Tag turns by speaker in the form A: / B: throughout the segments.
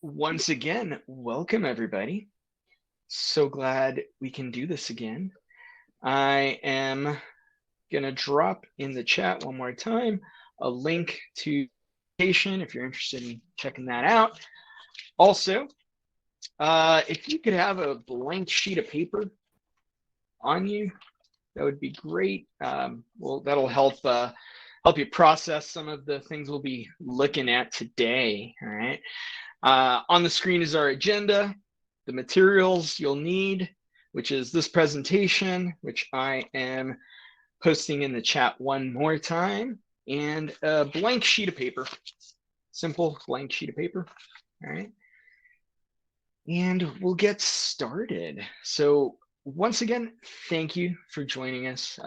A: Once again, welcome everybody. So glad we can do this again. I am gonna drop in the chat one more time a link to Educator if you're interested in checking that out. Also, if you could have a blank sheet of paper on you, that would be great. Well, that'll help you process some of the things we'll be looking at today. All right. On the screen is our agenda, the materials you'll need, which is this presentation, which I am posting in the chat one more time, and a blank sheet of paper, simple blank sheet of paper. All right. And we'll get started. So once again, thank you for joining us.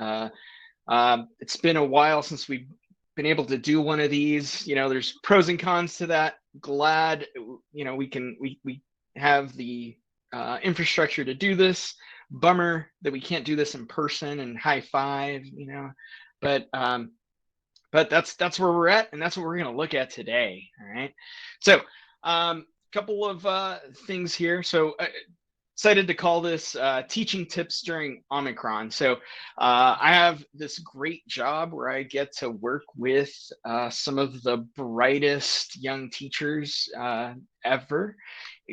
A: It's been a while since we've been able to do one of these. There's pros and cons to that. Glad we have the infrastructure to do this. Bummer that we can't do this in person and high five, but that's where we're at, and that's what we're going to look at today. All right. So couple of things here. So excited to call this teaching tips during Omicron. So I have this great job where I get to work with some of the brightest young teachers ever,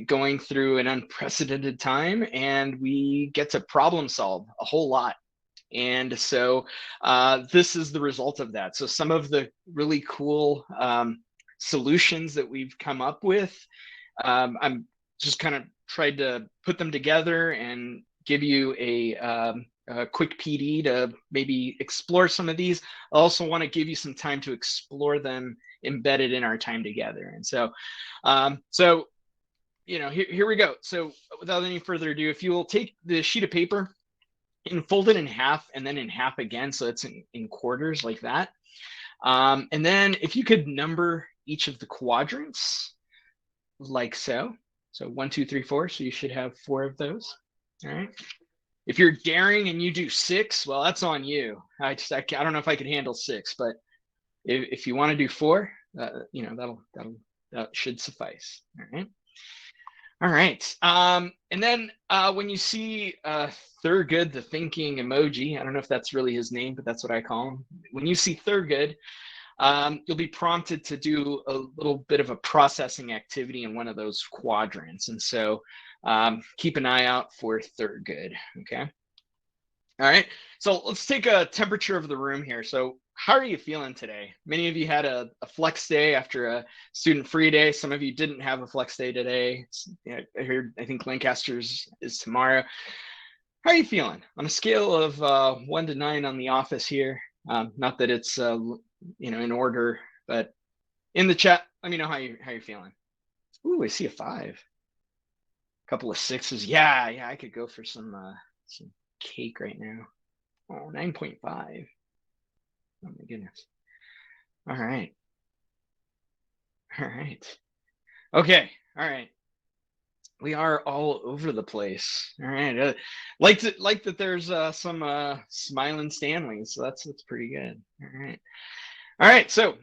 A: going through an unprecedented time, and we get to problem solve a whole lot. And so this is the result of that. So some of the really cool solutions that we've come up with, I'm just kind of tried to put them together and give you a quick PD to maybe explore some of these. I also want to give you some time to explore them embedded in our time together. And so, here we go. So without any further ado, if you will take the sheet of paper and fold it in half and then in half again, so it's in quarters like that. And then if you could number each of the quadrants like so. So 1, 2, 3, 4. So you should have 4 of those. All right. If you're daring and you do 6, well, that's on you. I don't know if I could handle 6, but if you want to do 4, that should suffice. All right. All right. And then when you see Thurgood, the thinking emoji, I don't know if that's really his name, but that's what I call him. When you see Thurgood, you'll be prompted to do a little bit of a processing activity in one of those quadrants. And so keep an eye out for Thurgood, okay? All right, so let's take a temperature of the room here. So how are you feeling today? Many of you had a flex day after a student free day. Some of you didn't have a flex day today. I think Lancaster's is tomorrow. How are you feeling on a scale of 1 to 9 on the office here? Not that it's in order, but in the chat, let me know how you're feeling. Ooh, I see a 5. A couple of 6s. Yeah, I could go for some cake right now. Oh, 9.5. Oh my goodness. All right. Okay. All right. We are all over the place. All right. Like that there's some smiling Stanleys, so that's pretty good. All right. So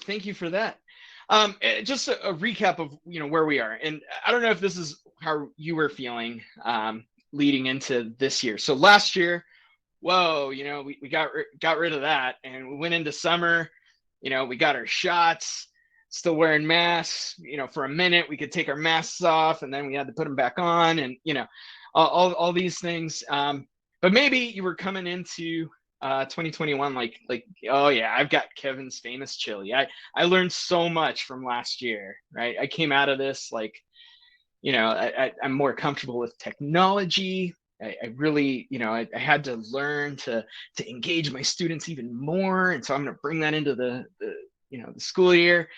A: thank you for that. Just a recap of where we are, and I don't know if this is how you were feeling leading into this year. So last year, whoa, we got rid of that, and we went into summer. We got our shots, still wearing masks. For a minute we could take our masks off, and then we had to put them back on, and all these things. But maybe you were coming into 2021 like, oh yeah, I've got Kevin's famous chili. I learned so much from last year, right? I came out of this like, I'm more comfortable with technology. I really, I had to learn to engage my students even more, and so I'm going to bring that into the school year.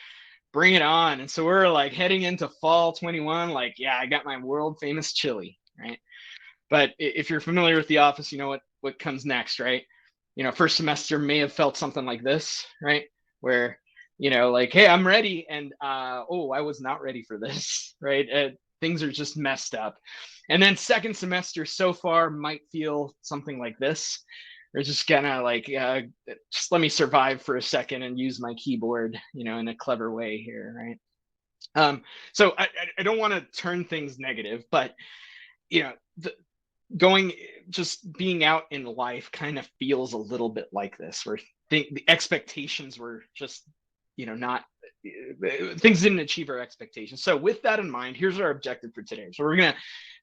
A: Bring it on. And so we're like heading into fall 21, like, yeah, I got my world famous chili, right? But if you're familiar with The Office, you know what comes next, right? First semester may have felt something like this, right? Where, like, hey, I'm ready. And, oh, I was not ready for this, right? Things are just messed up. And then second semester so far might feel something like this. We're just gonna like, just let me survive for a second and use my keyboard, in a clever way here, right? So I don't want to turn things negative, but just being out in life kind of feels a little bit like this, where the expectations were just, not, things didn't achieve our expectations. So with that in mind, here's our objective for today. So we're going to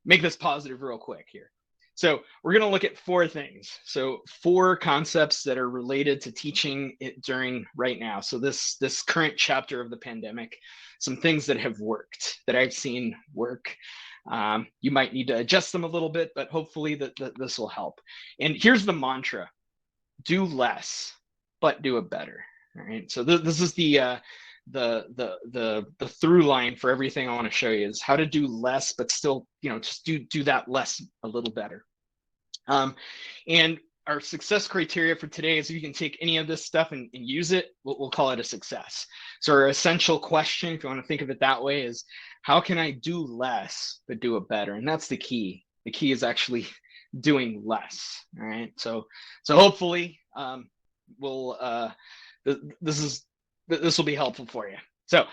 A: make this positive real quick here. So we're going to look at 4 things. So 4 concepts that are related to teaching it during right now. So this current chapter of the pandemic, some things that have worked, that I've seen work. You might need to adjust them a little bit, but hopefully this will help. And here's the mantra: do less, but do it better. All right. So this is the through line for everything I want to show you, is how to do less, but still, just do that less a little better. And our success criteria for today is, you can take any of this stuff and use it. We'll call it a success. So our essential question, if you want to think of it that way, is how can I do less but do it better? And that's the key. The key is actually doing less. All right. So hopefully this will be helpful for you. So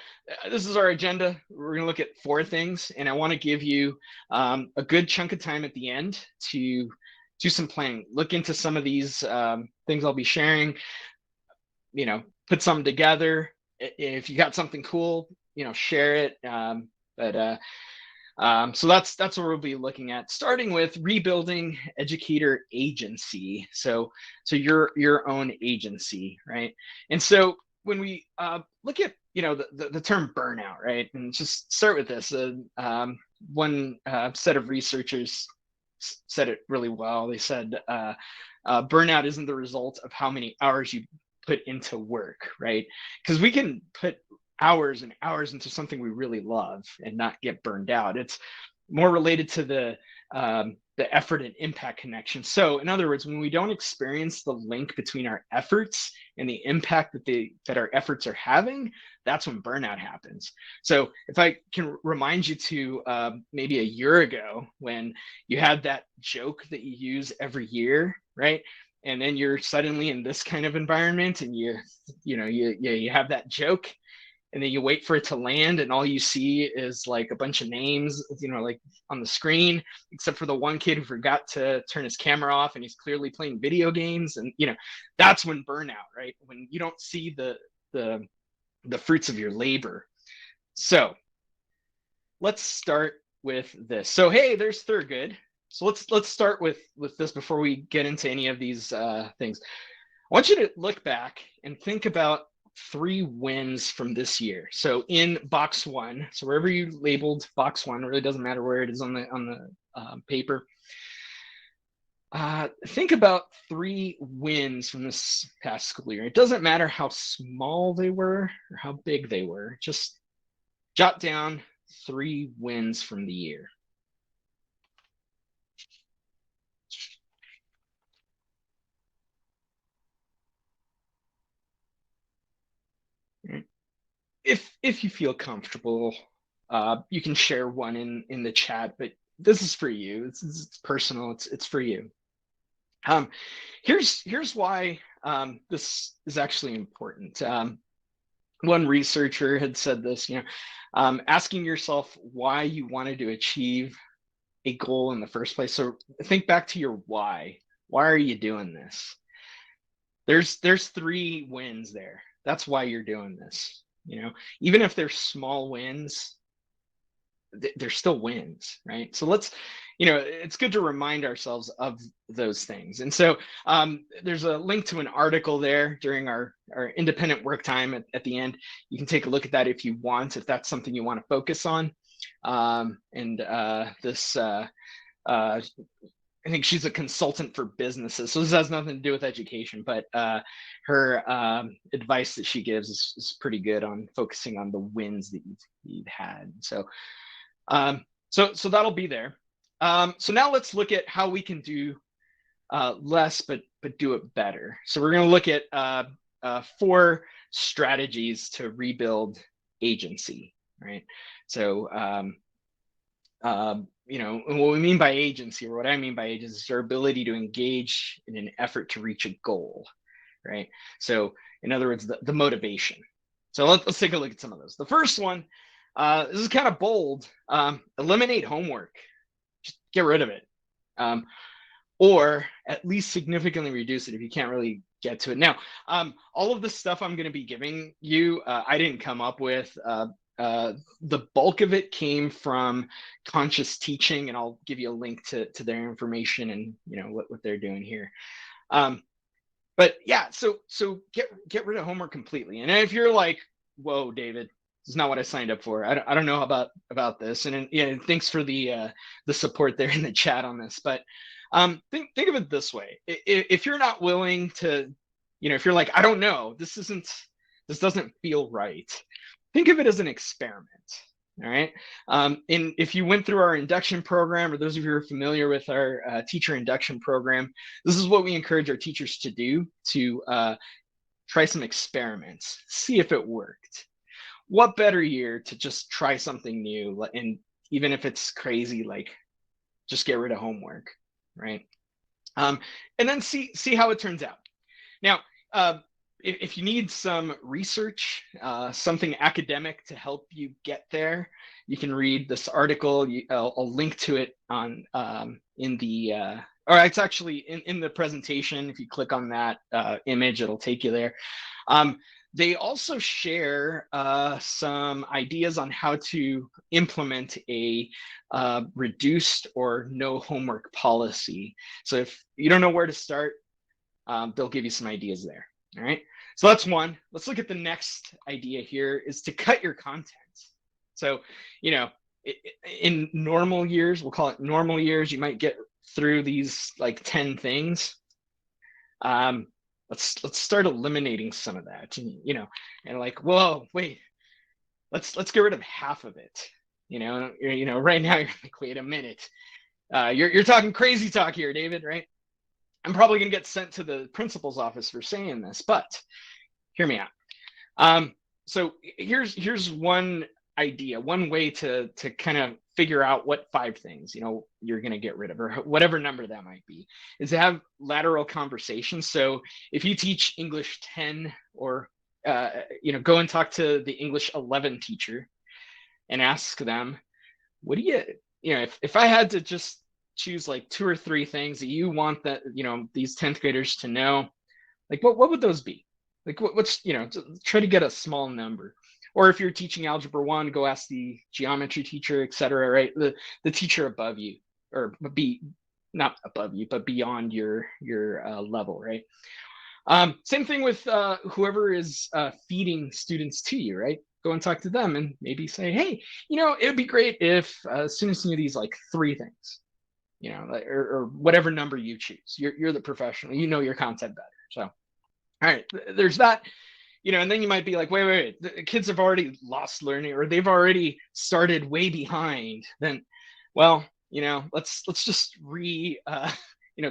A: this is our agenda. We're going to look at 4 things, and I want to give you a good chunk of time at the end to do some planning. Look into some of these things I'll be sharing, put some together. If you got something cool, share it. So that's what we'll be looking at, starting with rebuilding educator agency. So your own agency, right? And so when we look at the term burnout, right, and just start with this, one set of researchers said it really well. They said burnout isn't the result of how many hours you put into work, right? Because we can put hours and hours into something we really love and not get burned out. It's more related to the effort and impact connection. So in other words, when we don't experience the link between our efforts and the impact that our efforts are having, that's when burnout happens. So if I can remind you to maybe a year ago, when you had that joke that you use every year, right? And then you're suddenly in this kind of environment, and you have that joke, and then you wait for it to land, and all you see is like a bunch of names, like on the screen, except for the one kid who forgot to turn his camera off, and he's clearly playing video games. And that's when burnout, right? When you don't see the fruits of your labor. So let's start with this. So hey, there's Thurgood. So let's start with this before we get into any of these things. I want you to look back and think about 3 wins from this year. So in box 1, so wherever you labeled box 1, really doesn't matter where it is on the paper. Think about 3 wins from this past school year. It doesn't matter how small they were or how big they were. Just jot down 3 wins from the year. If you feel comfortable, you can share one in the chat, but this is for you. It's personal. It's for you. Here's why this is actually important. One researcher had said this, asking yourself why you wanted to achieve a goal in the first place. So think back to your why. Why are you doing this? There's 3 wins there. That's why you're doing this. Even if they're small wins, they're still wins, right? So let's, it's good to remind ourselves of those things. And so there's a link to an article there during our independent work time at the end. You can take a look at that if you want, if that's something you want to focus on. I think she's a consultant for businesses, so this has nothing to do with education, but her advice that she gives is pretty good on focusing on the wins that you've had. So that'll be there. So now let's look at how we can do less, but do it better. So we're going to look at 4 strategies to rebuild agency, right? So what we mean by agency, or what I mean by agency, is our ability to engage in an effort to reach a goal, right? So in other words, the motivation. So let's take a look at some of those. The first one This is kind of bold. Eliminate homework. Just get rid of it. Or at least significantly reduce it if you can't really get to it. Now, all of the stuff I'm going to be giving you, I didn't come up with. The bulk of it came from Conscious Teaching, and I'll give you a link to their information and what they're doing here. But yeah, so get rid of homework completely. And if you're like, whoa, David, this is not what I signed up for. I don't know about this. And thanks for the support there in the chat on this. But think of it this way: if you're not willing to, if you're like, I don't know, this doesn't feel right. Think of it as an experiment. All right. And if you went through our induction program, or those of you who are familiar with our teacher induction program, this is what we encourage our teachers to do, to try some experiments, see if it worked. What better year to just try something new? And even if it's crazy, like just get rid of homework, right? And then see how it turns out. Now, if you need some research, something academic to help you get there, you can read this article. I'll link to it on or it's actually in the presentation. If you click on that image, it'll take you there. They also share some ideas on how to implement a reduced or no homework policy. So if you don't know where to start, they'll give you some ideas there. All right, so that's one. Let's look at the next idea here, is to cut your content. So, in normal years, we'll call it normal years, you might get through these like 10 things. Let's start eliminating some of that, and like, whoa, wait, let's get rid of half of it. Right now you're like, wait a minute, you're talking crazy talk here, David, right? I'm probably going to get sent to the principal's office for saying this, but hear me out. So here's one idea, one way to kind of figure out what 5 things, you're going to get rid of, or whatever number that might be, is to have lateral conversations. So if you teach English 10, or, go and talk to the English 11 teacher and ask them, what do you, if I had to just choose like 2 or 3 things that you want that, these 10th graders to know, like what would those be? Like what's, try to get a small number. Or if you're teaching Algebra 1, go ask the geometry teacher, etc., right? The teacher above you, or not above you, but beyond your level, right? Same thing with whoever is feeding students to you, right? Go and talk to them and maybe say, hey, it would be great if students knew these like 3 things. Or whatever number you choose. You're the professional, your content better. So, all right, there's that, and then you might be like, wait, the kids have already lost learning, or they've already started way behind. Then, well, let's just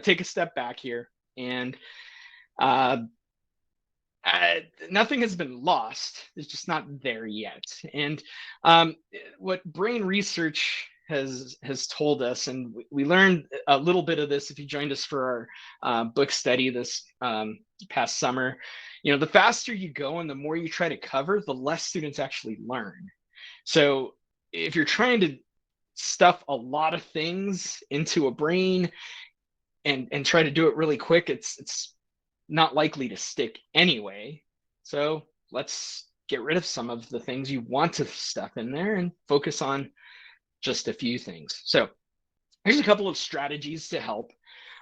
A: take a step back here, and nothing has been lost. It's just not there yet. And what brain research has told us, and we learned a little bit of this if you joined us for our book study this past summer. The faster you go and the more you try to cover, the less students actually learn. So if you're trying to stuff a lot of things into a brain and try to do it really quick, it's not likely to stick anyway. So let's get rid of some of the things you want to stuff in there and focus on just a few things. So here's a couple of strategies to help.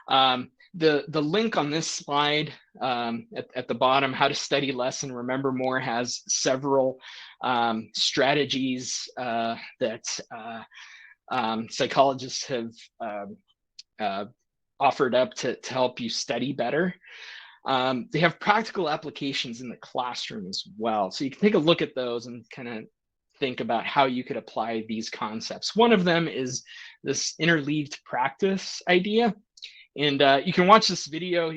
A: The link on this slide at the bottom, How to Study Less and Remember More, has several strategies that psychologists have offered up to help you study better. They have practical applications in the classroom as well. So you can take a look at those and kind of think about how you could apply these concepts. One of them is this interleaved practice idea. And you can watch this video.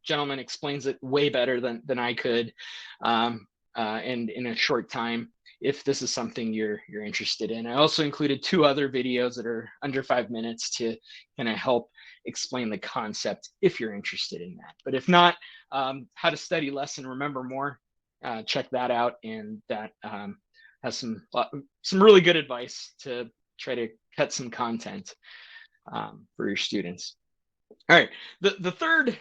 A: Gentleman explains it way better than I could, and in a short time, if this is something you're interested in. I also included 2 other videos that are under 5 minutes to kind of help explain the concept if you're interested in that. But if not, How to Study Less and Remember More, check that out, and that has some really good advice to try to cut some content for your students. All right, the third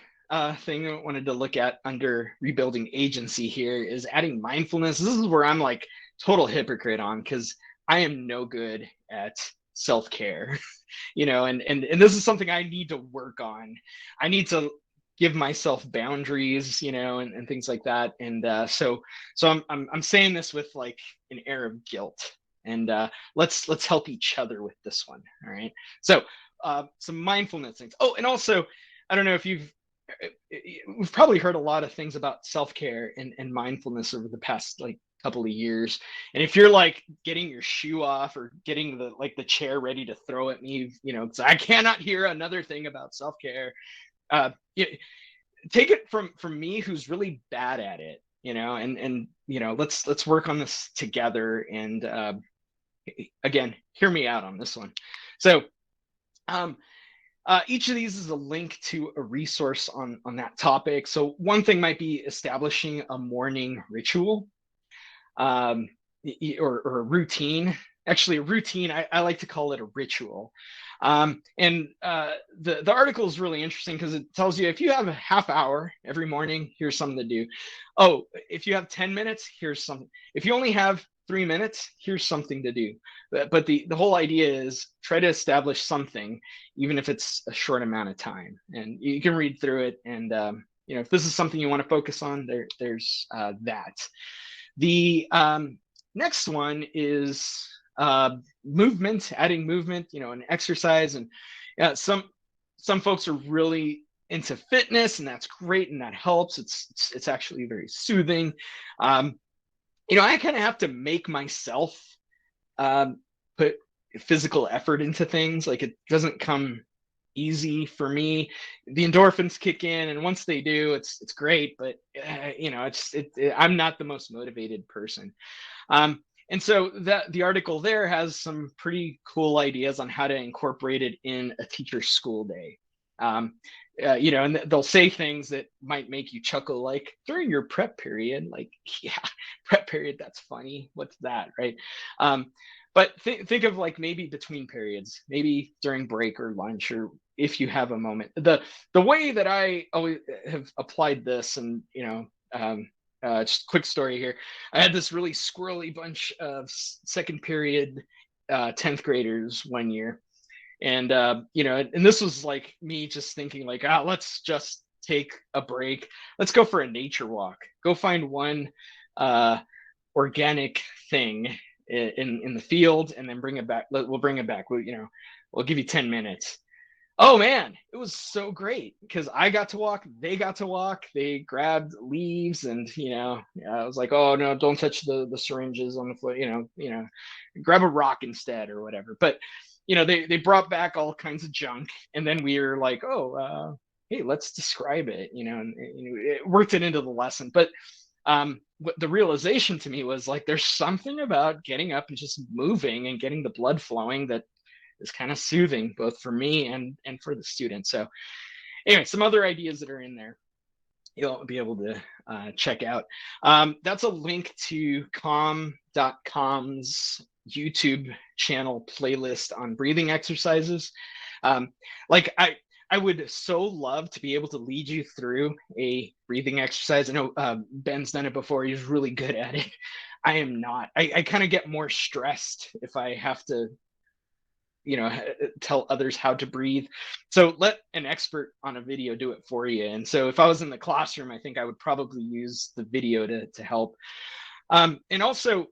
A: thing I wanted to look at under rebuilding agency here is adding mindfulness. This is where I'm like total hypocrite on, because I am no good at self-care, you know, and this is something I need to work on. I need to give myself boundaries, you know, and things like that. And so I'm saying this with like an air of guilt, and let's help each other with this one. All right. So some mindfulness things. Oh, and also, I don't know if we've probably heard a lot of things about self-care and mindfulness over the past like couple of years. And if you're like getting your shoe off or getting the chair ready to throw at me, you know, because I cannot hear another thing about self-care. Take it from me, who's really bad at it, you know, and you know, let's work on this together. And again, hear me out on this one. So each of these is a link to a resource on that topic. So one thing might be establishing a morning ritual, or a routine. Actually, a routine, I like to call it a ritual. And the article is really interesting because it tells you if you have a half hour every morning, here's something to do. Oh, if you have 10 minutes, here's something. If you only have 3 minutes, here's something to do. But the whole idea is try to establish something, even if it's a short amount of time. And you can read through it. And you know, if this is something you want to focus on, there's that. The next one is movement, adding movement, you know, and exercise. And some folks are really into fitness, and that's great, and that helps. It's actually very soothing. You know, I kind of have to make myself put physical effort into things. Like, it doesn't come easy for me. The endorphins kick in, and once they do, it's great. But you know, I'm not the most motivated person. And so the article there has some pretty cool ideas on how to incorporate it in a teacher's school day. You know, and they'll say things that might make you chuckle, like during your prep period, like, yeah, prep period, that's funny. What's that, right? But think of like maybe between periods, maybe during break or lunch, or if you have a moment. The way that I always have applied this, and you know, just a quick story here. I had this really squirrely bunch of second period 10th graders one year. And, you know, and this was like me just thinking like, let's just take a break. Let's go for a nature walk. Go find one organic thing in the field, and then bring it back. We'll bring it back. We'll give you 10 minutes. Oh man, it was so great because I got to walk, they got to walk, they grabbed leaves, and you know, I was like, oh no, don't touch the syringes on the floor, you know, grab a rock instead or whatever. But you know, they brought back all kinds of junk, and then we were like, oh, hey, let's describe it, you know, and you know, it worked it into the lesson. But what the realization to me was like, there's something about getting up and just moving and getting the blood flowing that is kind of soothing, both for me and for the students. So anyway, some other ideas that are in there you'll be able to check out. That's a link to calm.com's YouTube channel playlist on breathing exercises. Like I would so love to be able to lead you through a breathing exercise. I know Ben's done it before. He's really good at it. I am not. I kind of get more stressed if I have to, you know, tell others how to breathe. So let an expert on a video do it for you. And so if I was in the classroom, I think I would probably use the video to help. And also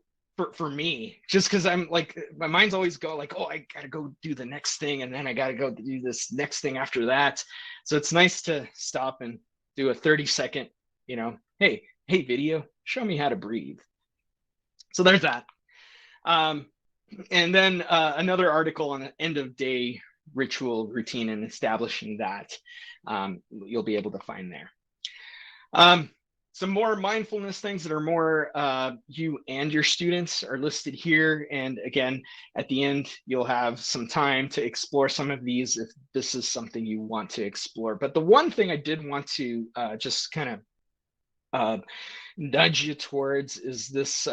A: for me, just because I'm like, my mind's always go like, oh, I gotta go do the next thing, and then I gotta go do this next thing after that. So it's nice to stop and do a 30-second, you know, hey video, show me how to breathe. So there's that. And then another article on an end of day ritual routine and establishing that you'll be able to find there. Some more mindfulness things that are more you and your students are listed here. And again, at the end, you'll have some time to explore some of these if this is something you want to explore. But the one thing I did want to just kind of nudge you towards is this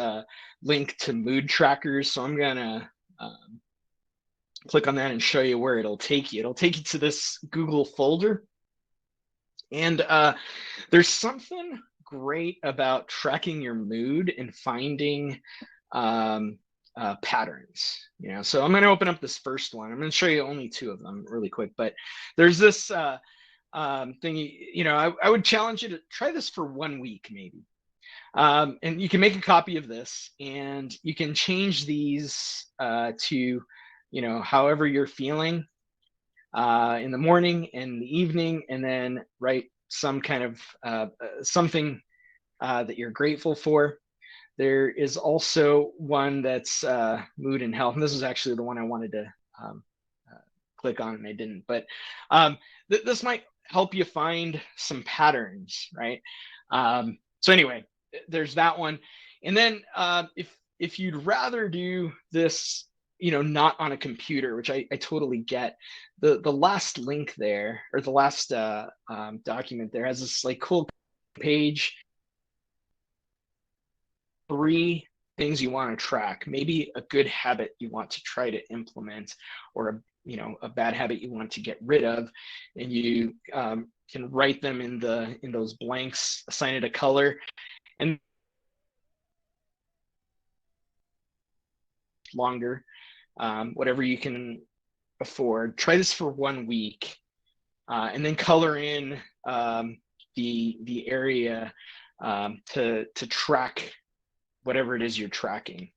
A: link to mood trackers. So I'm gonna click on that and show you where it'll take you. It'll take you to this Google folder. And there's something great about tracking your mood and finding patterns. So I'm going to open up this first one. I'm going to show you only two of them really quick, but there's this thing. I would challenge you to try this for 1 week, maybe. And you can make a copy of this, and you can change these to, however you're feeling in the morning and the evening, and then write some kind of something that you're grateful for. There is also one that's mood and health, and this is actually the one I wanted to click on, and I didn't. But this might help you find some patterns, right? So anyway, there's that one. And then if you'd rather do this, not on a computer, which I totally get, the last link there, or the last document there, has this like cool page. 3 things you want to track, maybe a good habit you want to try to implement, or a bad habit you want to get rid of, and you can write them in those blanks, assign it a color, and longer, whatever you can afford. Try this for 1 week, and then color in the area to track whatever it is you're tracking.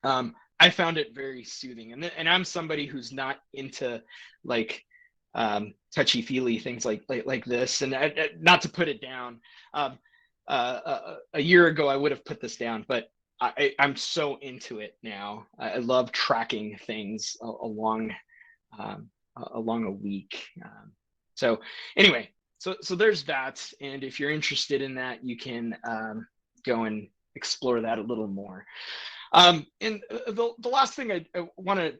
A: I found it very soothing, and I'm somebody who's not into like touchy-feely things like this, and not to put it down. A year ago, I would have put this down, but I'm so into it now. I love tracking things along a week. So anyway, so there's that, and if you're interested in that, you can go and explore that a little more. And the last thing I want to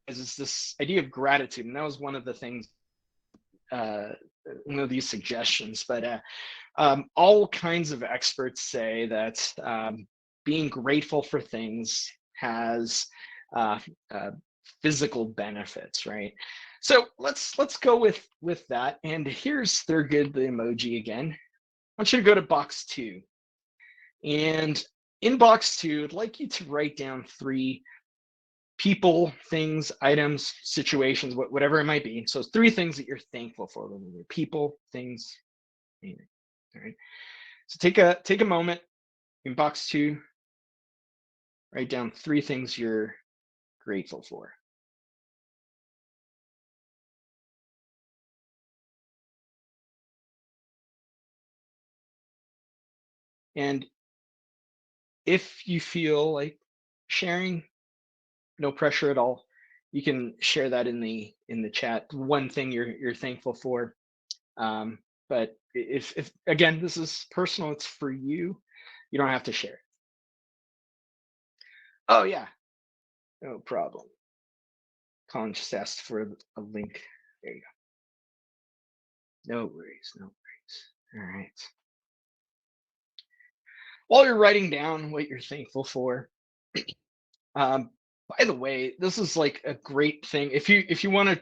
A: is this idea of gratitude, and that was one of the things, one of these suggestions. But all kinds of experts say that being grateful for things has physical benefits, right? So let's go with that. And here's Thurgood the emoji again. I want you to go to box 2. And in box 2, I'd like you to write down 3 people, things, items, situations, whatever it might be. So 3 things that you're thankful for, whether they're people, things, anything. All right. So take a moment in box 2, write down 3 things you're grateful for. And if you feel like sharing, no pressure at all. You can share that in the chat. One thing you're thankful for. But if again, this is personal, it's for you. You don't have to share. Oh yeah, no problem. Colin just asked for a link. There you go. No worries, no worries. All right. While you're writing down what you're thankful for, by the way, this is like a great thing. If you want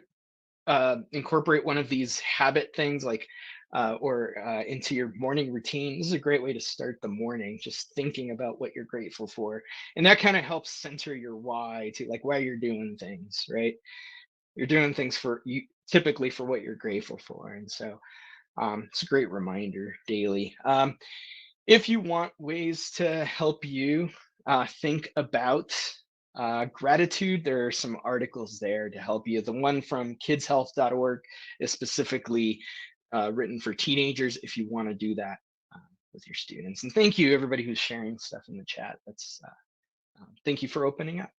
A: to incorporate one of these habit things, like or into your morning routine, this is a great way to start the morning, just thinking about what you're grateful for. And that kind of helps center your why, to like why you're doing things, right? You're doing things for you, typically for what you're grateful for. And so it's a great reminder daily. If you want ways to help you think about gratitude, there are some articles there to help you. The one from kidshealth.org is specifically written for teenagers if you want to do that with your students. And thank you, everybody who's sharing stuff in the chat. That's thank you for opening up.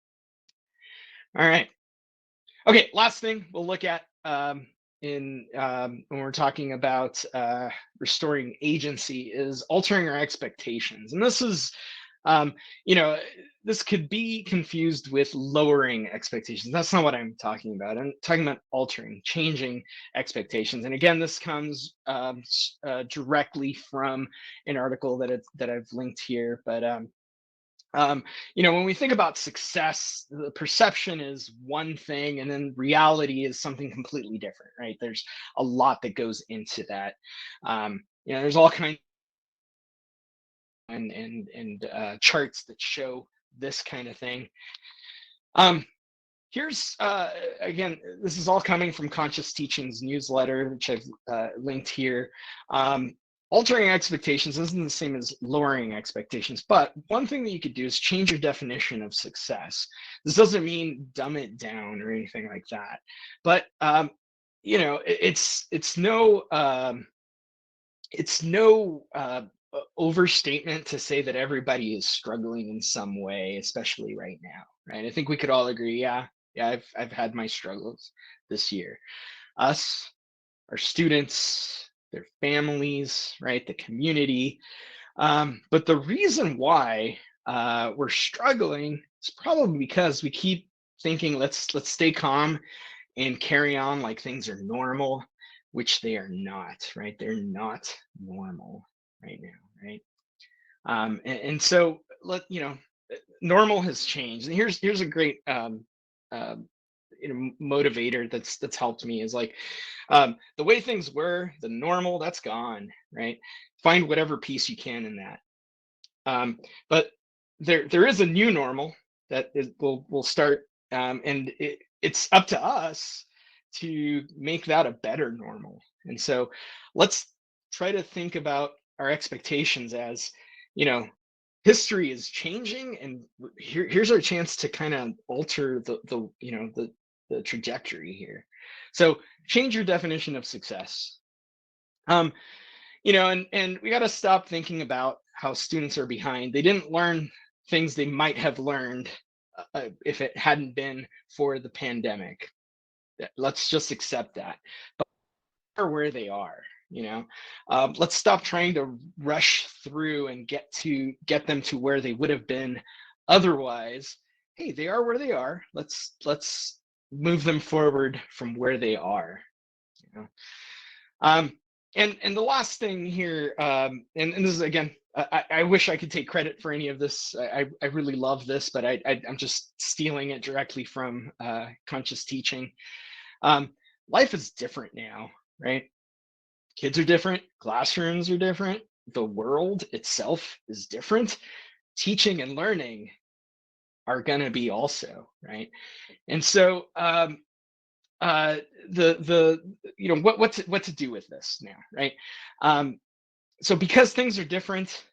A: All right. Okay, last thing we'll look at when we're talking about restoring agency is altering our expectations. And this is, this could be confused with lowering expectations. That's not what I'm talking about. I'm talking about altering, changing expectations. And again, this comes directly from an article that I've linked here. But when we think about success, the perception is one thing, and then reality is something completely different, right? There's a lot that goes into that. There's all kinds and charts that show this kind of thing. Here's again, this is all coming from Conscious Teachings newsletter, which I've linked here. Altering expectations isn't the same as lowering expectations, but one thing that you could do is change your definition of success. This doesn't mean dumb it down or anything like that, but it's no overstatement to say that everybody is struggling in some way, especially right now, right? I think we could all agree, yeah, I've had my struggles this year. Us, our students, their families, right, the community. But the reason why we're struggling is probably because we keep thinking, let's stay calm and carry on like things are normal, which they are not, right? They're not normal right now, right? And so normal has changed. And here's a great motivator that's helped me is like, the way things were, the normal, that's gone, right? Find whatever piece you can in that. But there is a new normal that will start, and it's up to us to make that a better normal. And so let's try to think about our expectations as, history is changing, and here's our chance to kind of alter the trajectory here. So change your definition of success. And we got to stop thinking about how students are behind. They didn't learn things they might have learned if it hadn't been for the pandemic. Let's just accept that. But where they are, let's stop trying to rush through and get them to where they would have been otherwise. Hey, they are where they are. Let's move them forward from where they are. And the last thing here, and this is again, I wish I could take credit for any of this. I really love this, but I'm just stealing it directly from Conscious Teaching. Life is different now, right? Kids are different, classrooms are different, the world itself is different. Teaching and learning are going to be also, right? And so what to do with this now, right? So because things are different,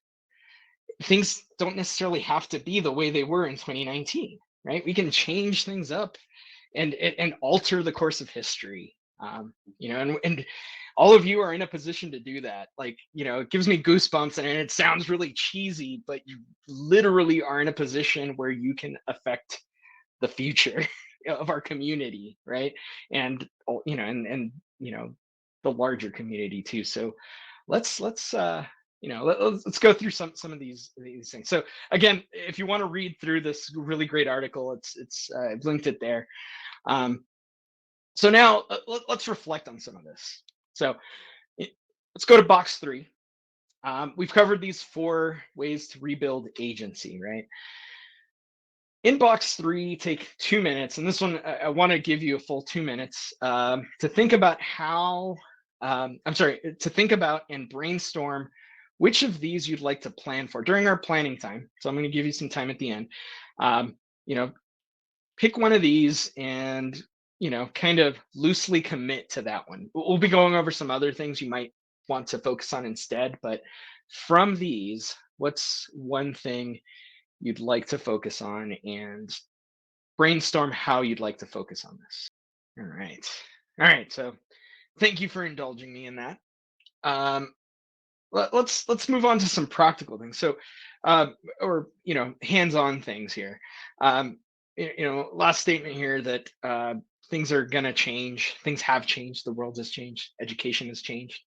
A: things don't necessarily have to be the way they were in 2019, right? We can change things up and alter the course of history. And all of you are in a position to do that. Like, it gives me goosebumps, and it sounds really cheesy, but you literally are in a position where you can affect the future of our community, right? And the larger community too. So let's go through some of these things. So again, if you want to read through this really great article, it's I've linked it there. So now let's reflect on some of this. So let's go to box 3. We've covered these 4 ways to rebuild agency, right? In box 3, take 2 minutes, and this one I want to give you a full 2 minutes to think about to think about and brainstorm which of these you'd like to plan for during our planning time. So I'm going to give you some time at the end. Pick one of these and kind of loosely commit to that one. We'll be going over some other things you might want to focus on instead, but from these, what's one thing you'd like to focus on, and brainstorm how you'd like to focus on this. All right. So thank you for indulging me in that. Let's move on to some practical things. So, hands-on things here. Last statement here that things are gonna change. Things have changed. The world has changed. Education has changed.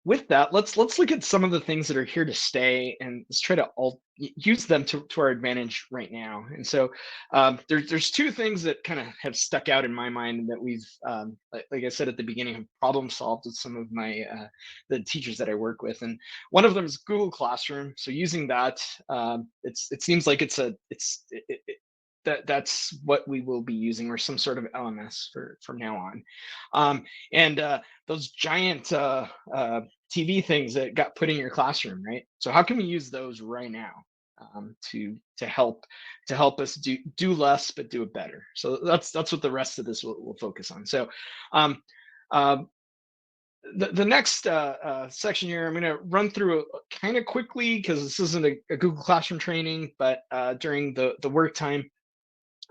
A: with that, let's look at some of the things that are here to stay, and let's try to use them to our advantage right now. And so there's two things that kind of have stuck out in my mind that we've, like I said at the beginning, have problem solved with some of my the teachers that I work with. And one of them is Google Classroom. So using that, it seems like that's what we will be using, or some sort of LMS from now on. And those giant TV things that got put in your classroom, right? So how can we use those right now to help us do less but do it better? So that's what the rest of this will focus on. So the next section here, I'm going to run through kind of quickly, because this isn't a Google Classroom training, but during the work time,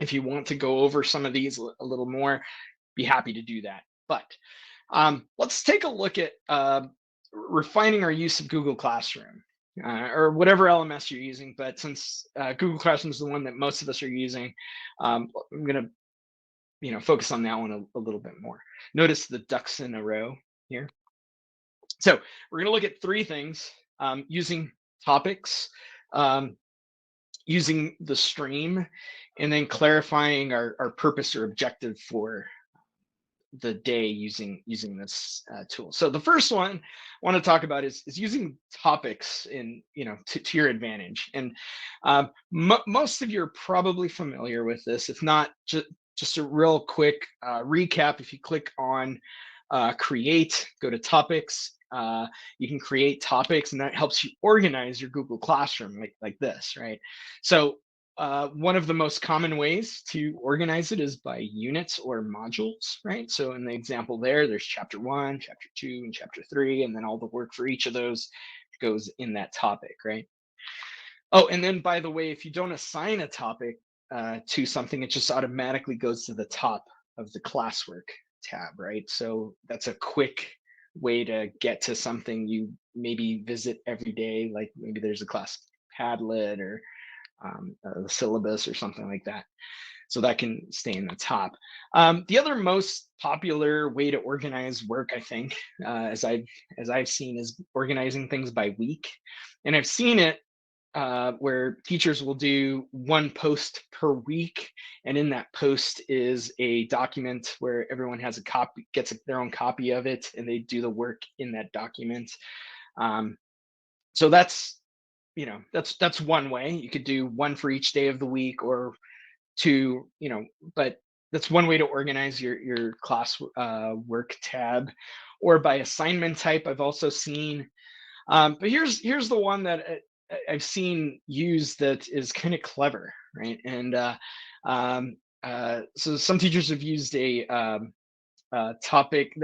A: if you want to go over some of these a little more, be happy to do that. But let's take a look at refining our use of Google Classroom, or whatever LMS you're using. But since Google Classroom is the one that most of us are using, I'm going to focus on that one a little bit more. Notice the ducks in a row here. So we're going to look at three things: using topics, using the stream, and then clarifying our purpose or objective for the day using this tool. So the first one I want to talk about is using topics in to your advantage. And most of you are probably familiar with this. If not, just a real quick recap. If you click on create, go to topics, you can create topics, and that helps you organize your Google Classroom like this, right? So one of the most common ways to organize it is by units or modules, right? So in the example there's chapter 1, chapter 2, and chapter 3, and then all the work for each of those goes in that topic, right? Oh, and then by the way, if you don't assign a topic to something, it just automatically goes to the top of the classwork tab, right? So that's a quick way to get to something you maybe visit every day, like maybe there's a class Padlet or the syllabus or something like that. So that can stay in the top. The other most popular way to organize work, I think, as I've seen, is organizing things by week. And I've seen it where teachers will do one post per week, and in that post is a document where everyone has a copy, gets their own copy of it, and they do the work in that document. So that's that's one way. You could do one for each day of the week, or two, but that's one way to organize your class work tab. Or by assignment type, I've also seen. But here's the one that I've seen used that is kind of clever, right? And so some teachers have used a topic,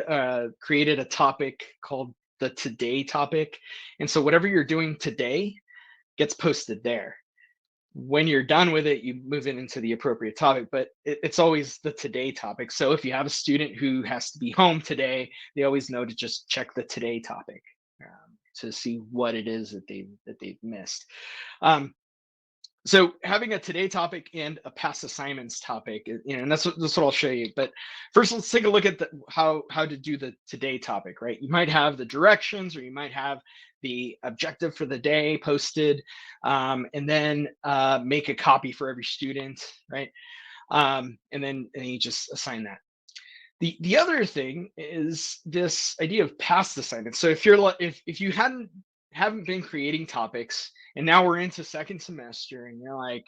A: created a topic called the today topic. And so whatever you're doing today gets posted there. When you're done with it, you move it into the appropriate topic, but it's always the today topic. So if you have a student who has to be home today, they always know to just check the today topic to see what it is that they've missed. So having a today topic and a past assignments topic, and that's what I'll show you. But first, let's take a look at how to do the today topic, right? You might have the directions, or you might have the objective for the day posted, and then make a copy for every student, right? And then you just assign that. The other thing is this idea of past assignments. So if you haven't been creating topics, and now we're into second semester, and you're like,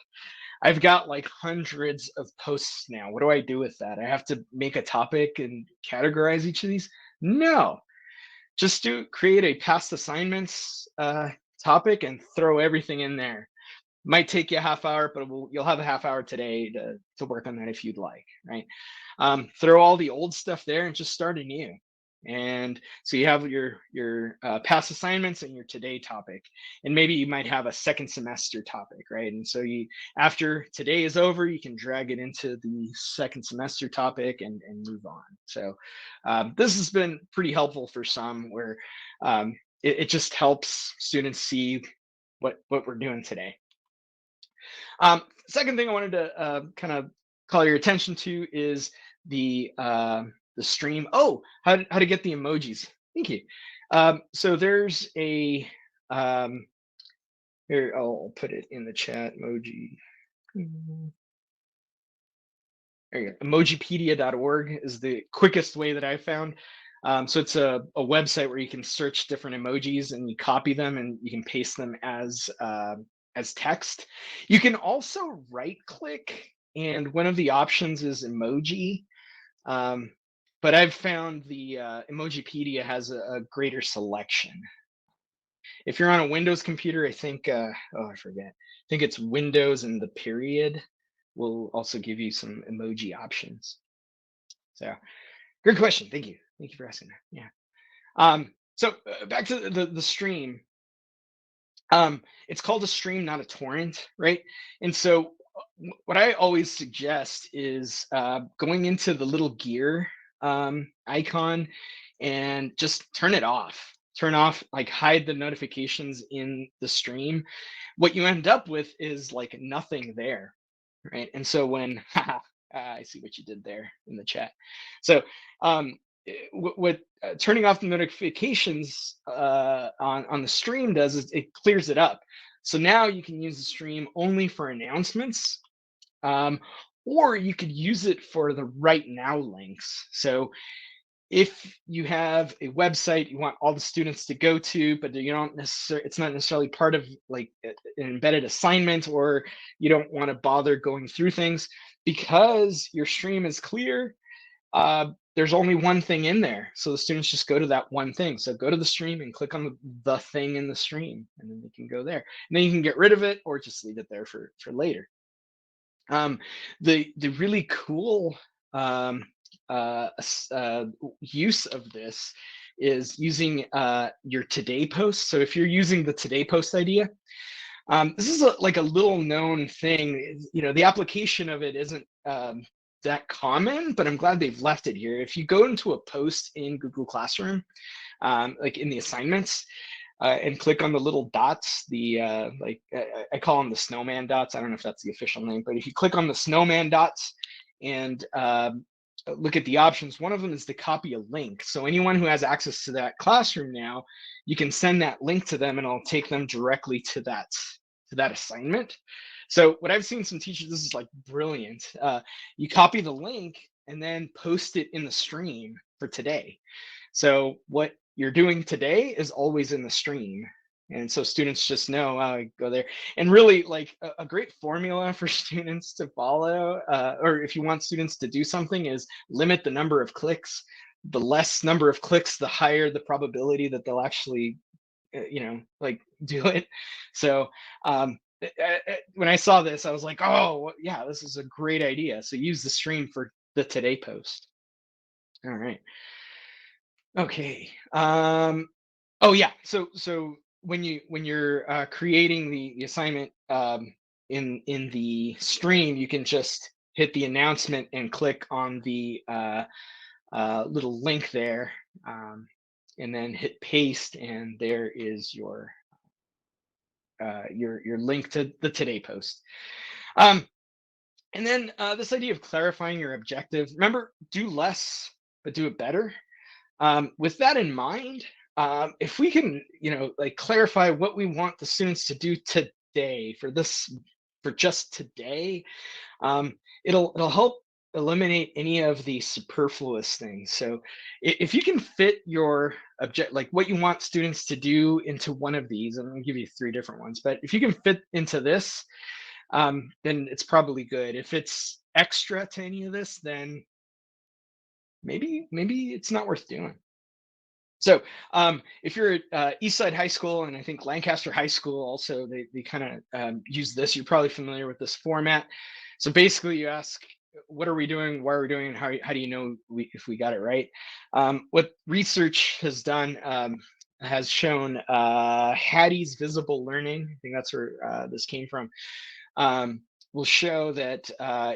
A: I've got like hundreds of posts now. What do I do with that? I have to make a topic and categorize each of these? No, just create a past assignments topic and throw everything in there. Might take you a half hour, but you'll have a half hour today to work on that if you'd like, right? Throw all the old stuff there and just start anew. And so you have your past assignments and your today topic, and maybe you might have a second semester topic, right? And so after today is over, you can drag it into the second semester topic and move on. So this has been pretty helpful for some, where it just helps students see what we're doing today. Second thing I wanted to kind of call your attention to is the stream. Oh, how to get the emojis. Thank you. So there's a, here, I'll put it in the chat, emoji. There you go. Emojipedia.org is the quickest way that I've found. So it's a website where you can search different emojis and you copy them and you can paste them as text. You can also right click, and one of the options is emoji. Um, but I've found the Emojipedia has a greater selection. If you're on a Windows computer, I think, oh, I forget. I think it's Windows and the period will also give you some emoji options. So, good question. Thank you. Thank you for asking that. Yeah. So back to the stream. It's called a stream, not a torrent, right? And so, what I always suggest is going into the little gear icon and just turn it off. Turn off, like hide the notifications in the stream. What you end up with is like nothing there, right? And so when I see what you did there in the chat. So what turning off the notifications on the stream does is it clears it up. So now you can use the stream only for announcements, um, or you could use it for the right now links. So if you have a website you want all the students to go to, but you don't necessarily, it's not necessarily part of like an embedded assignment, or you don't want to bother going through things because your stream is clear, there's only one thing in there. So the students just go to that one thing. So go to the stream and click on the thing in the stream, and then they can go there. And then you can get rid of it or just leave it there for later. The really cool uh, use of this is using your today post. So if you're using the today post idea, this is like a little known thing. You know, the application of it isn't that common, but I'm glad they've left it here. If you go into a post in Google Classroom, like in the assignments, and click on the little dots, the like I call them the snowman dots. I don't know if that's the official name, but if you click on the snowman dots and look at the options, one of them is to copy a link. So anyone who has access to that classroom now, you can send that link to them and it'll take them directly to that assignment. So what I've seen some teachers, this is like brilliant. You copy the link and then post it in the stream for today. So what you're doing today is always in the stream. And so students just know, go there. And really, like a great formula for students to follow, or if you want students to do something, is limit the number of clicks. The less number of clicks, the higher the probability that they'll actually, like do it. So when I saw this, I was like, oh, yeah, this is a great idea. So use the stream for the today post. All right. Okay. Oh yeah. So when you're creating the assignment in the stream, you can just hit the announcement and click on the little link there, and then hit paste, and there is your link to the today post. And then this idea of clarifying your objective. Remember, do less, but do it better. With that in mind, if we can, like clarify what we want the students to do today for just today, it'll help eliminate any of the superfluous things. So if you can fit your like what you want students to do into one of these, I'm going to give you 3 different ones, but if you can fit into this, then it's probably good. If it's extra to any of this, then maybe it's not worth doing. So if you're at Eastside High School, and I think Lancaster High School also, they kind of use this. You're probably familiar with this format. So basically you ask, what are we doing? Why are we doing? How do you know if we got it right? What research has done has shown Hattie's visible learning, I think that's where this came from, will show that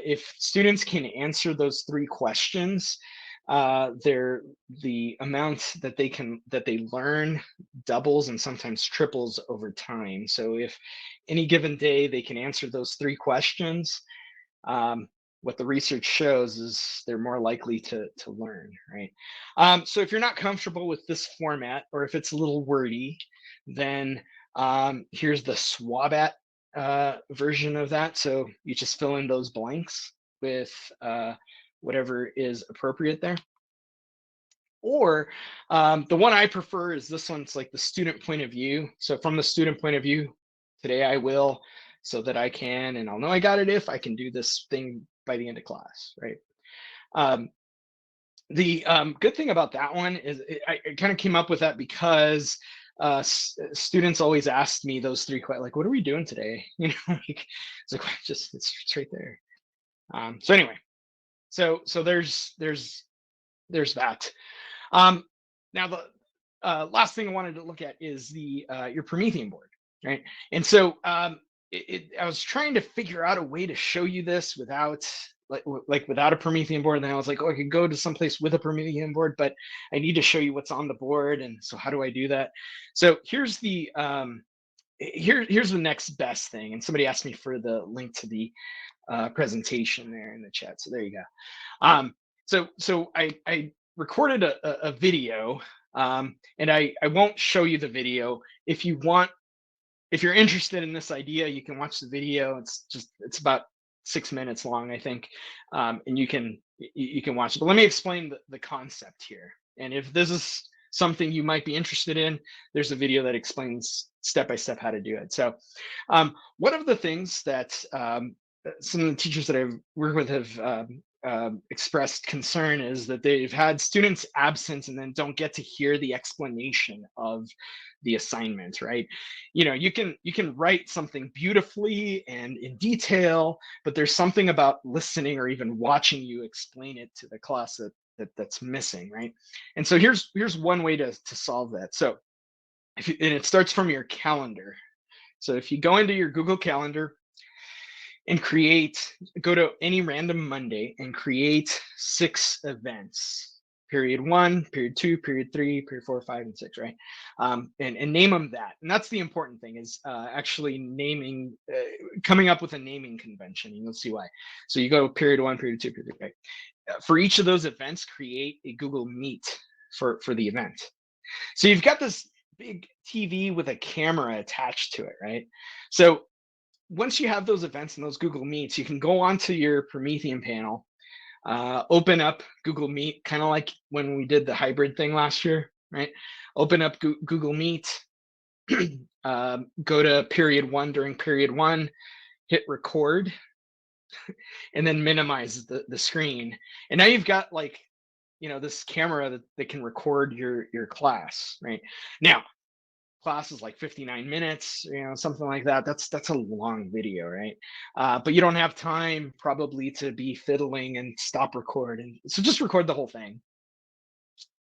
A: if students can answer those 3 questions, the amount that they learn doubles and sometimes triples over time. So if any given day they can answer those 3 questions, what the research shows is they're more likely to learn, right? So if you're not comfortable with this format, or if it's a little wordy, then here's the SWABAT version of that. So you just fill in those blanks with whatever is appropriate there. Or the one I prefer is this one. It's like the student point of view. So from the student point of view, today I will, so that I can, and I'll know I got it if I can do this thing by the end of class, right? The good thing about that one is I kind of came up with that because students always asked me those three questions, like, what are we doing today? You know, like, it's like, it's right there. So anyway, so there's that. Now the last thing I wanted to look at is the your Promethean board, right? And so I was trying to figure out a way to show you this without without a Promethean board. And then I was like, oh, I could go to someplace with a Promethean board, but I need to show you what's on the board. And so how do I do that? So here's the here's the next best thing. And somebody asked me for the link to the presentation there in the chat. So there you go. So I recorded a video, and I won't show you the video. If you're interested in this idea, you can watch the video. It's about 6 minutes long, I think, and you can watch it. But let me explain the concept here. And if this is something you might be interested in, there's a video that explains step by step how to do it. So one of the things that some of the teachers that I've worked with have expressed concern is that they've had students absent and then don't get to hear the explanation of the assignment, right? You know, you can write something beautifully and in detail, but there's something about listening or even watching you explain it to the class that's missing, right? And so here's one way to solve that. So and it starts from your calendar. So if you go into your Google Calendar and go to any random Monday and create 6 events, period 1, period 2, period 3, period 4, 5, and 6, right? And name them that. And that's the important thing, is actually naming, coming up with a naming convention, and you'll see why. So you go period 1, period 2, period 3, right? For each of those events, create a Google Meet for the event. So you've got this big TV with a camera attached to it, right? So once you have those events and those Google Meets, you can go onto your Promethean panel, open up Google Meet, kind of like when we did the hybrid thing last year, right? Open up Google Meet, go to period 1 during period 1, hit record, and then minimize the screen. And now you've got, like, you know, this camera that can record your class, right? Now, class is like 59 minutes, you know, something like that. That's a long video, right? But you don't have time probably to be fiddling and stop record, and so just record the whole thing.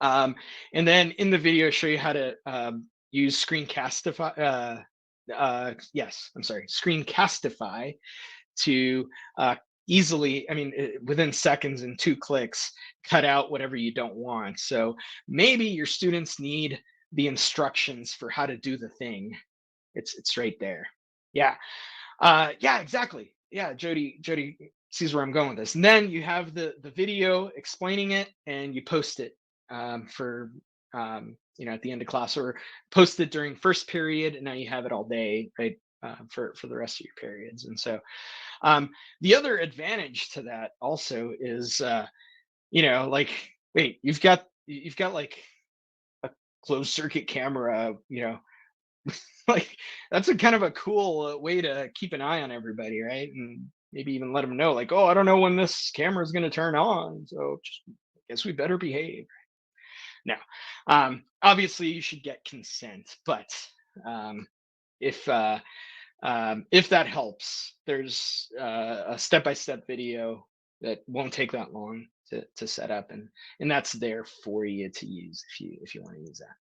A: And then in the video, show you how to use Screencastify. Screencastify to easily, I mean, within seconds and 2 clicks, cut out whatever you don't want. So maybe your students need the instructions for how to do the thing. It's right there. Yeah, exactly. Yeah, Jody sees where I'm going with this. And then you have the video explaining it, and you post it for you know, at the end of class, or post it during first period, and now you have it all day, right? For the rest of your periods. And so the other advantage to that also is, you know, like, wait, you've got like a closed circuit camera, you know, like, that's a kind of a cool way to keep an eye on everybody, right? And maybe even let them know, like, oh, I don't know when this camera is going to turn on, so just, I guess we better behave. Now, obviously you should get consent, but if that helps, there's a step-by-step video that won't take that long to set up, and that's there for you to use if you want to use that.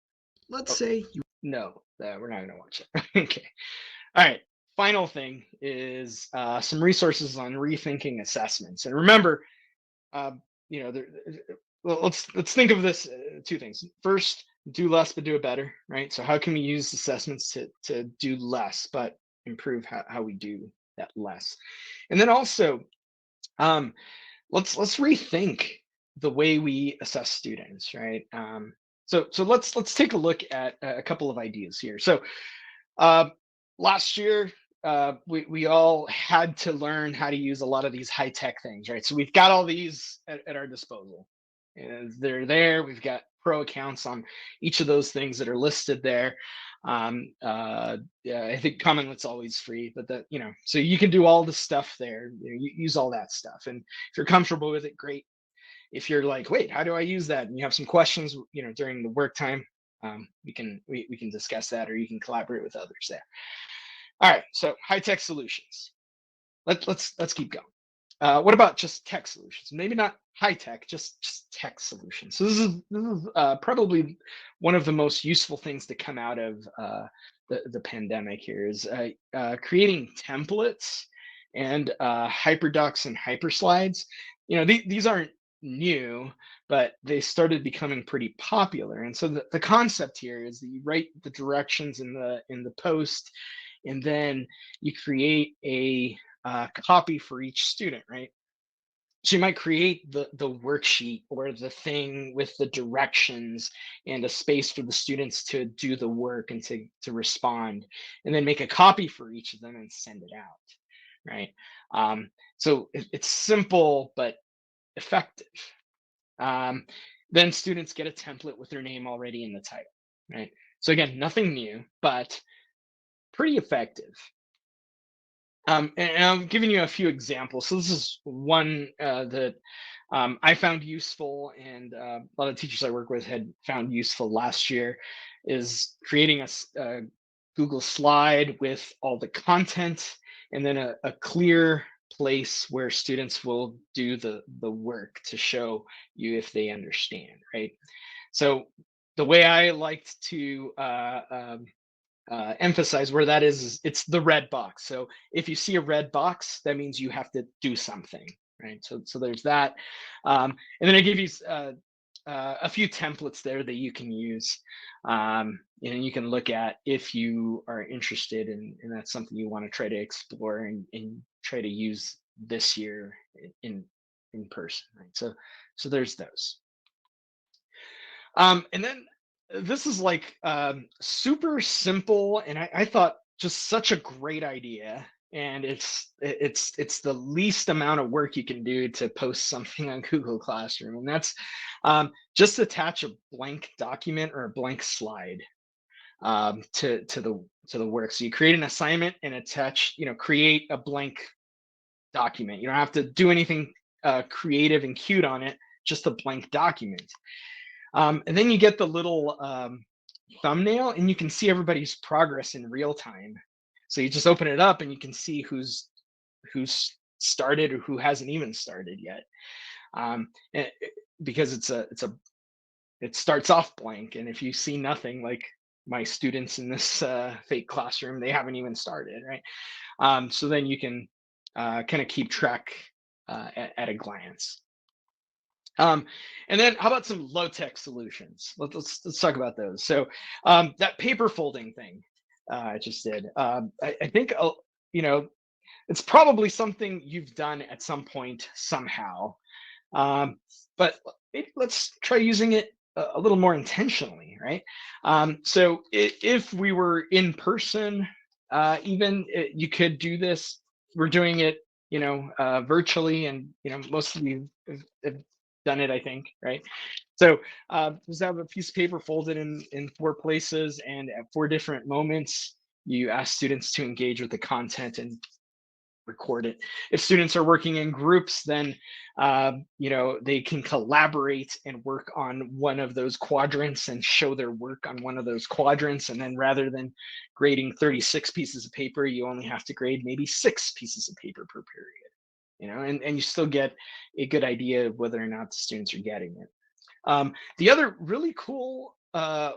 A: Let's say you we're not going to watch it. Okay. All right. Final thing is some resources on rethinking assessments. And remember, you know, let's think of this 2 things. First, do less but do it better, right? So how can we use assessments to do less but improve how we do that less? And then also, Let's rethink the way we assess students, right? So let's take a look at a couple of ideas here. So uh, last year, we all had to learn how to use a lot of these high tech things, right? So we've got all these at our disposal. They're there. We've got pro accounts on each of those things that are listed there. Yeah, I think Commonwealth's always free, but so you can do all the stuff there. You use all that stuff, and if you're comfortable with it, great. If you're like, wait, how do I use that? And you have some questions, during the work time, we can discuss that, or you can collaborate with others there. All right, so high tech solutions. Let's keep going. What about just tech solutions? Maybe not high tech, just tech solutions. So this is probably one of the most useful things to come out of the pandemic here is creating templates and hyperdocs and hyperslides. These aren't new, but they started becoming pretty popular. And so the concept here is that you write the directions in the post, and then you create a copy for each student, right? So you might create the worksheet or the thing with the directions and a space for the students to do the work and to respond, and then make a copy for each of them and send it out, right? So it's simple but effective. Then students get a template with their name already in the title, right? So again, nothing new, but pretty effective. And I'm giving you a few examples. So this is one that I found useful, and a lot of teachers I work with had found useful last year, is creating a Google slide with all the content, and then a clear place where students will do the work to show you if they understand, right? So the way I liked to emphasize where that is it's the red box. So if you see a red box, that means you have to do something, right? So there's that. And then I gave you a few templates there that you can use, and you can look at if you are interested, and that's something you want to try to explore and try to use this year in person, right? So there's those. And then this is like super simple, and I thought just such a great idea. And it's the least amount of work you can do to post something on Google Classroom, and that's just attach a blank document or a blank slide to the work. So you create an assignment and create a blank document. You don't have to do anything creative and cute on it, just a blank document. And then you get the little thumbnail, and you can see everybody's progress in real time. So you just open it up and you can see who's started or who hasn't even started yet. Because it starts off blank, and if you see nothing, like my students in this fake classroom, they haven't even started, right? So then you can kind of keep track at a glance. And then how about some low-tech solutions? Let's talk about those. So that paper folding thing I just did. I think it's probably something you've done at some point somehow, but let's try using it a little more intentionally, right? So if we were in person, even you could do this. We're doing it, virtually, and most of you have done it, I think, right? So just have a piece of paper folded in 4 places, and at 4 different moments, you ask students to engage with the content and record it. If students are working in groups, then they can collaborate and work on one of those quadrants and show their work on one of those quadrants. And then rather than grading 36 pieces of paper, you only have to grade maybe 6 pieces of paper per period. And you still get a good idea of whether or not the students are getting it. The other really cool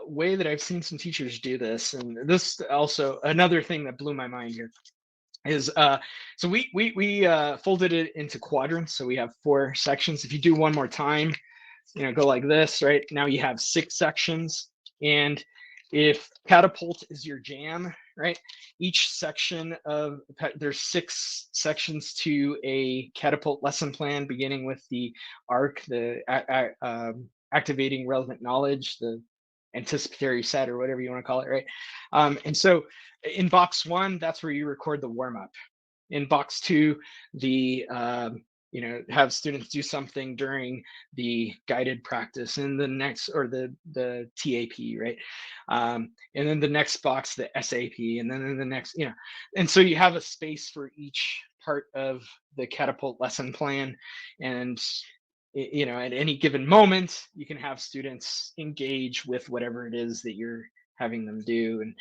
A: way that I've seen some teachers do this, and this also another thing that blew my mind here, is so we folded it into quadrants. So we have 4 sections. If you do one more time, go like this, right? Now you have 6 sections. And if catapult is your jam, right? Each section of, there's 6 sections to a catapult lesson plan, beginning with the ARC, the activating relevant knowledge, the anticipatory set, or whatever you want to call it, right? And so in box 1, that's where you record the warm up. In box 2, the have students do something during the guided practice, and the next, or the TAP, right? And then the next box, the SAP, and then in the next, and so you have a space for each part of the catapult lesson plan. And at any given moment, you can have students engage with whatever it is that you're having them do. And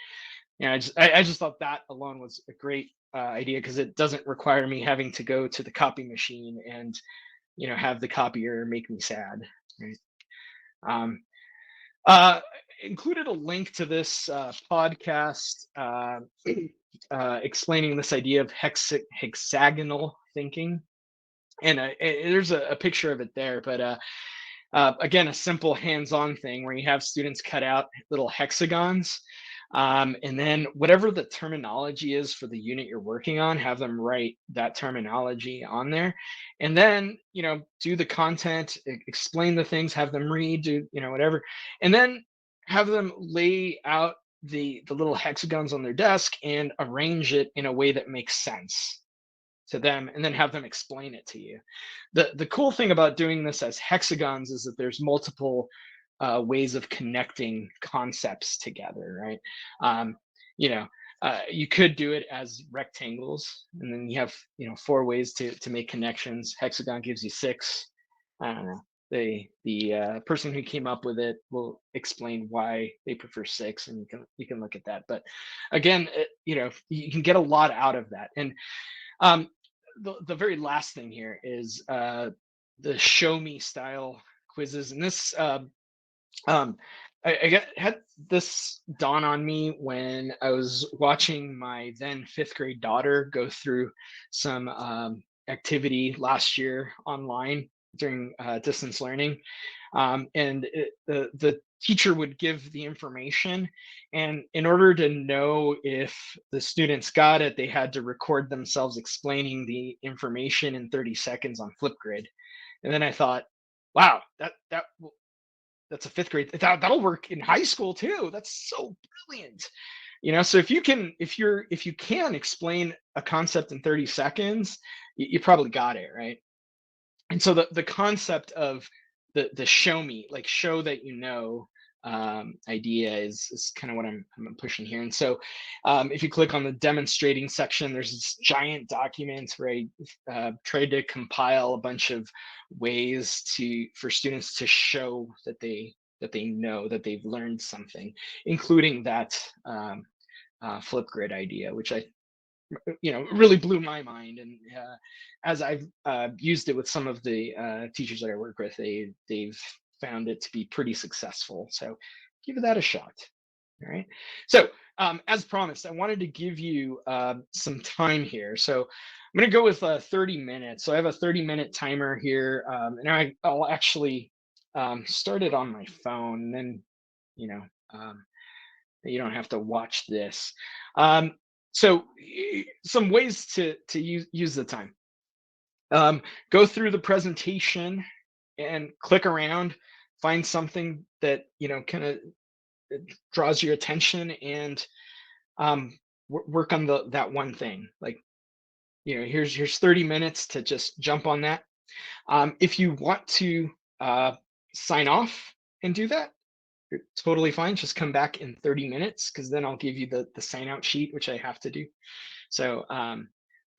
A: I just thought that alone was a great idea, because it doesn't require me having to go to the copy machine and have the copier make me sad, right? um, Included a link to this podcast explaining this idea of hexagonal thinking, and there's a picture of it there. But again, a simple hands-on thing where you have students cut out little hexagons, and then whatever the terminology is for the unit you're working on, have them write that terminology on there, and then do the content, explain the things, have them read, do whatever, and then have them lay out the little hexagons on their desk and arrange it in a way that makes sense to them, and then have them explain it to you. The cool thing about doing this as hexagons is that there's multiple ways of connecting concepts together, right? You could do it as rectangles, and then you have 4 ways to make connections. Hexagon gives you 6. I don't know. The person who came up with it will explain why they prefer 6, and you can look at that. But again, you can get a lot out of that. And the very last thing here is the show me style quizzes. And this I had this dawn on me when I was watching my then 5th grade daughter go through some activity last year online during distance learning. The teacher would give the information, and in order to know if the students got it, they had to record themselves explaining the information in 30 seconds on Flipgrid. And then I thought, wow, that's a 5th grade. That'll work in high school too. That's so brilliant. So if you can explain a concept in 30 seconds, you probably got it, right? And so the concept of the show me, like show that idea is kind of what I'm pushing here. And so if you click on the demonstrating section, there's this giant document where I tried to compile a bunch of ways for students to show that they know that they've learned something, including that Flipgrid idea, which I really blew my mind. And as I've used it with some of the teachers that I work with, they've found it to be pretty successful. So give that a shot. All right. So as promised, I wanted to give you some time here. So I'm going to go with 30 minutes. So I have a 30-minute timer here, and I'll actually start it on my phone, and then you don't have to watch this. So some ways to use the time. Go through the presentation and click around, find something that kind of draws your attention, and work on that one thing. Like here's 30 minutes to just jump on that. If you want to sign off and do that, you're totally fine. Just come back in 30 minutes, because then I'll give you the sign out sheet, which I have to do. So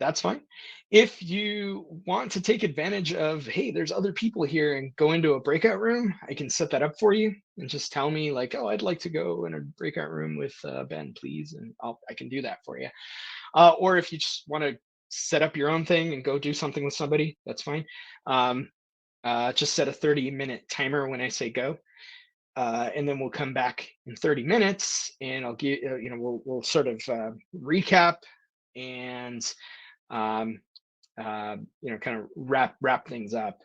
A: that's fine. If you want to take advantage of, hey, there's other people here, and go into a breakout room, I can set that up for you, and just tell me like, oh, I'd like to go in a breakout room with Ben, please, and I can do that for you. Or if you just want to set up your own thing and go do something with somebody, that's fine. Just set a 30-minute timer when I say go. And then we'll come back in 30 minutes, and I'll give we'll sort of recap and kind of wrap things up,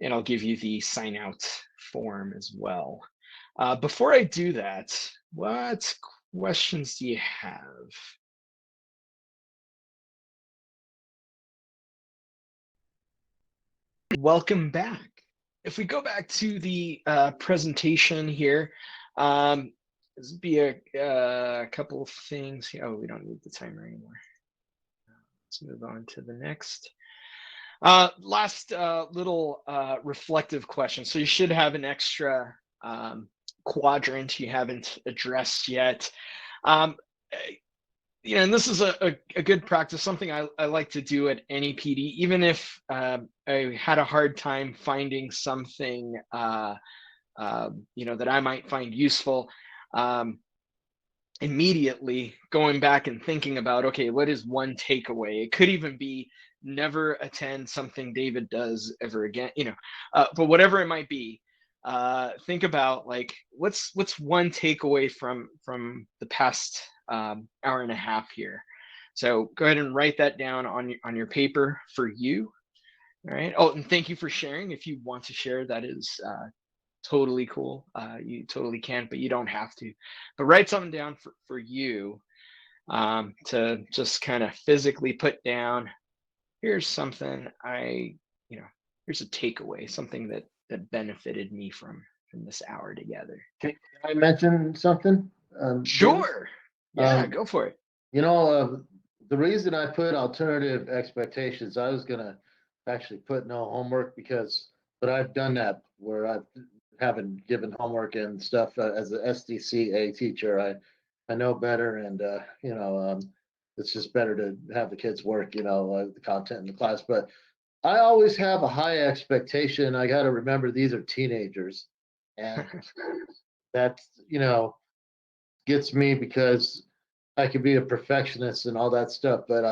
A: and I'll give you the sign out form as well. Before I do that, what questions do you have? Welcome back. If we go back to the presentation here, this would be a couple of things. Oh, we don't need the timer anymore. Let's move on to the next. Last little reflective question. So you should have an extra quadrant you haven't addressed yet. And this is a good practice, something I like to do at any PD, even if I had a hard time finding something, that I might find useful. Immediately going back and thinking about, okay, what is one takeaway? It could even be never attend something David does ever again, but whatever it might be, think about like what's one takeaway from the past hour and a half here. So go ahead and write that down on your paper for you. All right. Oh, and thank you for sharing. If you want to share, that is totally cool. You totally can, but you don't have to. But write something down for you to just kind of physically put down. Here's something here's a takeaway, something that benefited me from this hour together.
B: Can I mention something?
A: Sure. Yeah, go for it.
B: The reason I put alternative expectations, I was gonna actually put no homework but I've done that where I haven't given homework and stuff as a SDCA teacher. I know better, and it's just better to have the kids work, the content in the class. But I always have a high expectation. I got to remember these are teenagers, and that gets me because I could be a perfectionist and all that stuff. But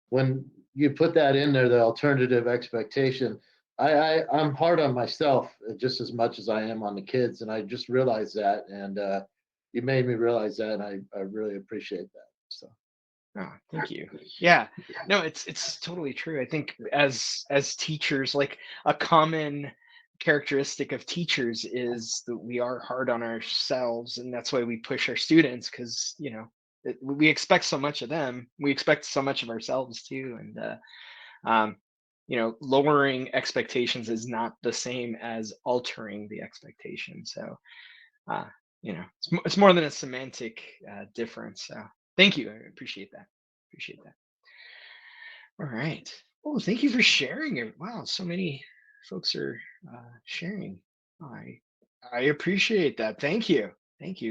B: when you put that in there, the alternative expectation, I'm hard on myself just as much as I am on the kids, and I just realized that, and you made me realize that, and I really appreciate that. So.
A: Oh, thank you. Yeah, no, it's totally true. I think as teachers, like a common characteristic of teachers is that we are hard on ourselves, and that's why we push our students, because we expect so much of them. We expect so much of ourselves too, and lowering expectations is not the same as altering the expectation. So it's more than a semantic difference. So thank you. I appreciate that. All right. Oh, thank you for sharing it. Wow, so many folks are sharing. I appreciate that. Thank you.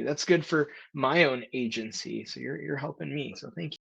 A: That's good for my own agency. So you're helping me. So thank you.